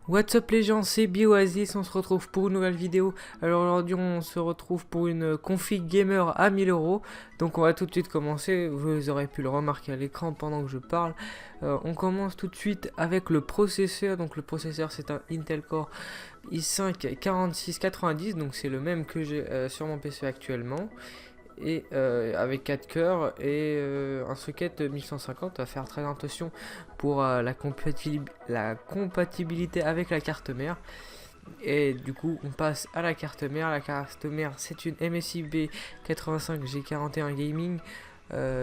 What's up les gens, c'est Bioasis, on se retrouve pour une nouvelle vidéo. Alors aujourd'hui on se retrouve pour une config gamer à 1000 euros. Donc on va tout de suite commencer, vous aurez pu le remarquer à l'écran pendant que je parle. On commence tout de suite avec le processeur. Donc le processeur c'est un Intel Core i5 4690, donc c'est le même que j'ai sur mon PC actuellement. Et avec 4 cœurs et un socket 1150, à faire très attention pour la compatibilité avec la carte mère. Et du coup on passe à la carte mère. La carte mère c'est une MSI B85G41 Gaming,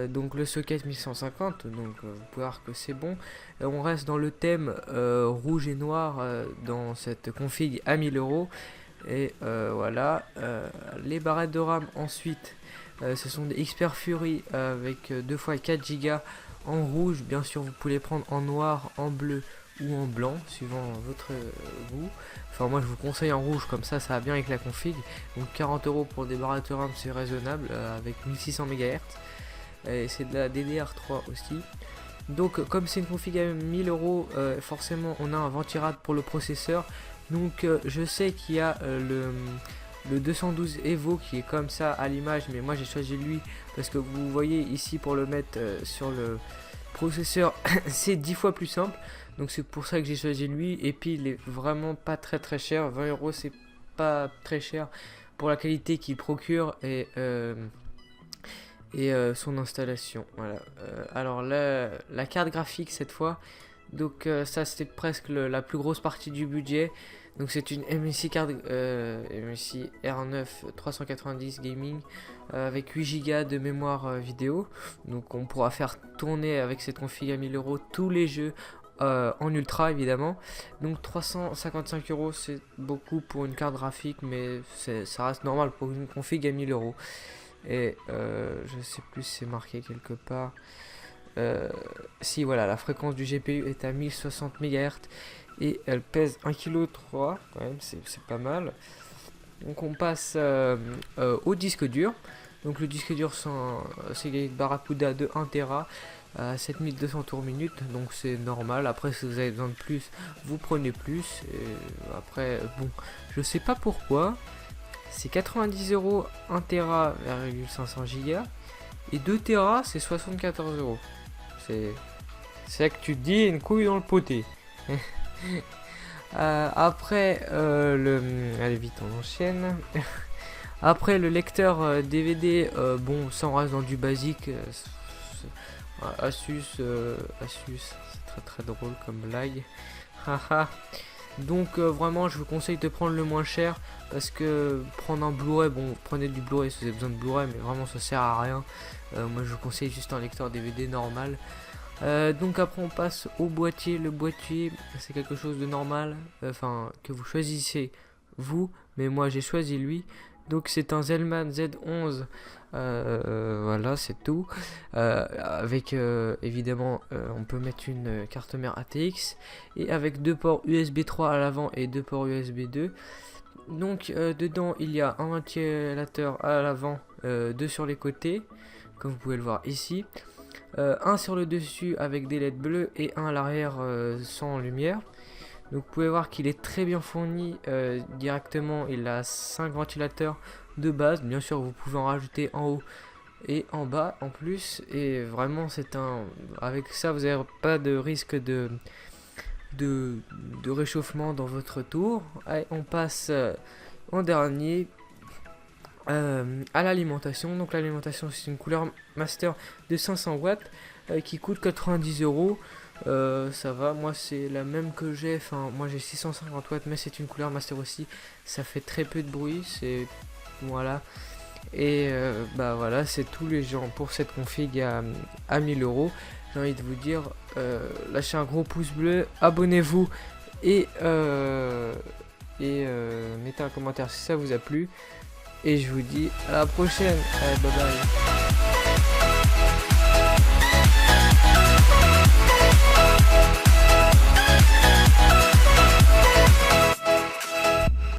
donc le socket 1150, donc vous pouvez voir que c'est bon. On reste dans le thème rouge et noir dans cette config à 1000 euros. Et voilà, les barrettes de RAM ensuite. Ce sont des Xper Fury avec 2 x 4 Go en rouge. Bien sûr, vous pouvez les prendre en noir, en bleu ou en blanc, suivant votre goût. Enfin, moi je vous conseille en rouge, comme ça va bien avec la config. Donc 40 euros pour des barrettes de RAM, c'est raisonnable, avec 1600 MHz. Et c'est de la DDR3 aussi. Donc, comme c'est une config à 1000 euros, forcément on a un ventirad pour le processeur. Donc, je sais qu'il y a le 212 Evo qui est comme ça à l'image, mais moi j'ai choisi lui parce que vous voyez ici pour le mettre sur le processeur c'est 10 fois plus simple, donc c'est pour ça que j'ai choisi lui. Et puis il est vraiment pas très cher, 20 euros c'est pas très cher pour la qualité qu'il procure et son installation. Voilà. Alors là, la carte graphique cette fois, donc ça c'était presque la plus grosse partie du budget. Donc c'est une MSI carte MSI R9 390 Gaming avec 8 Go de mémoire vidéo. Donc on pourra faire tourner avec cette config à 1000 euros tous les jeux en ultra évidemment. Donc 355 euros c'est beaucoup pour une carte graphique, mais ça reste normal pour une config à 1000 euros. Et je sais plus si c'est marqué quelque part. Si voilà, la fréquence du GPU est à 1060 MHz et elle pèse 1,3 kg quand même, c'est pas mal. Donc on passe au disque dur. Donc le disque dur c'est Barracuda de 1 Tera à 7200 tours minute, donc c'est normal. Après si vous avez besoin de plus, vous prenez plus. Et après bon, je sais pas pourquoi. C'est 90 euros 1 Tera, 500 Go, et 2 Tera c'est 74 euros. C'est là que tu te dis une couille dans le poté. Après allez vite, on enchaîne. Après le lecteur DVD, bon ça on reste dans du basique. Asus, c'est très drôle comme blague. Haha. Donc vraiment je vous conseille de prendre le moins cher, parce que prendre un Blu-ray, bon prenez du Blu-ray si vous avez besoin de Blu-ray, mais vraiment ça sert à rien. Moi je vous conseille juste un lecteur DVD normal. Donc après on passe au boîtier. Le boîtier c'est quelque chose de normal, enfin que vous choisissez vous, mais moi j'ai choisi lui. Donc c'est un Zellman Z11, voilà c'est tout. Avec évidemment on peut mettre une carte mère ATX et avec 2 ports USB 3 à l'avant et 2 ports USB 2. Donc dedans il y a un ventilateur à l'avant, 2 sur les côtés comme vous pouvez le voir ici, un sur le dessus avec des LED bleus et un à l'arrière sans lumière. Donc vous pouvez voir qu'il est très bien fourni directement. Il a 5 ventilateurs de base, bien sûr vous pouvez en rajouter en haut et en bas en plus, et vraiment c'est avec ça vous n'avez pas de risque de réchauffement dans votre tour. Allez, on passe en dernier à l'alimentation. Donc l'alimentation c'est une couleur master de 500 watts qui coûte 90 euros. Ça va, moi c'est la même que j'ai, enfin moi j'ai 650 watts, mais c'est une couleur master aussi, ça fait très peu de bruit, c'est voilà. Et bah voilà, c'est tous les gens pour cette config à 1000 euros. J'ai envie de vous dire, lâchez un gros pouce bleu, abonnez-vous et mettez un commentaire si ça vous a plu. Et je vous dis à la prochaine. Allez, bye bye.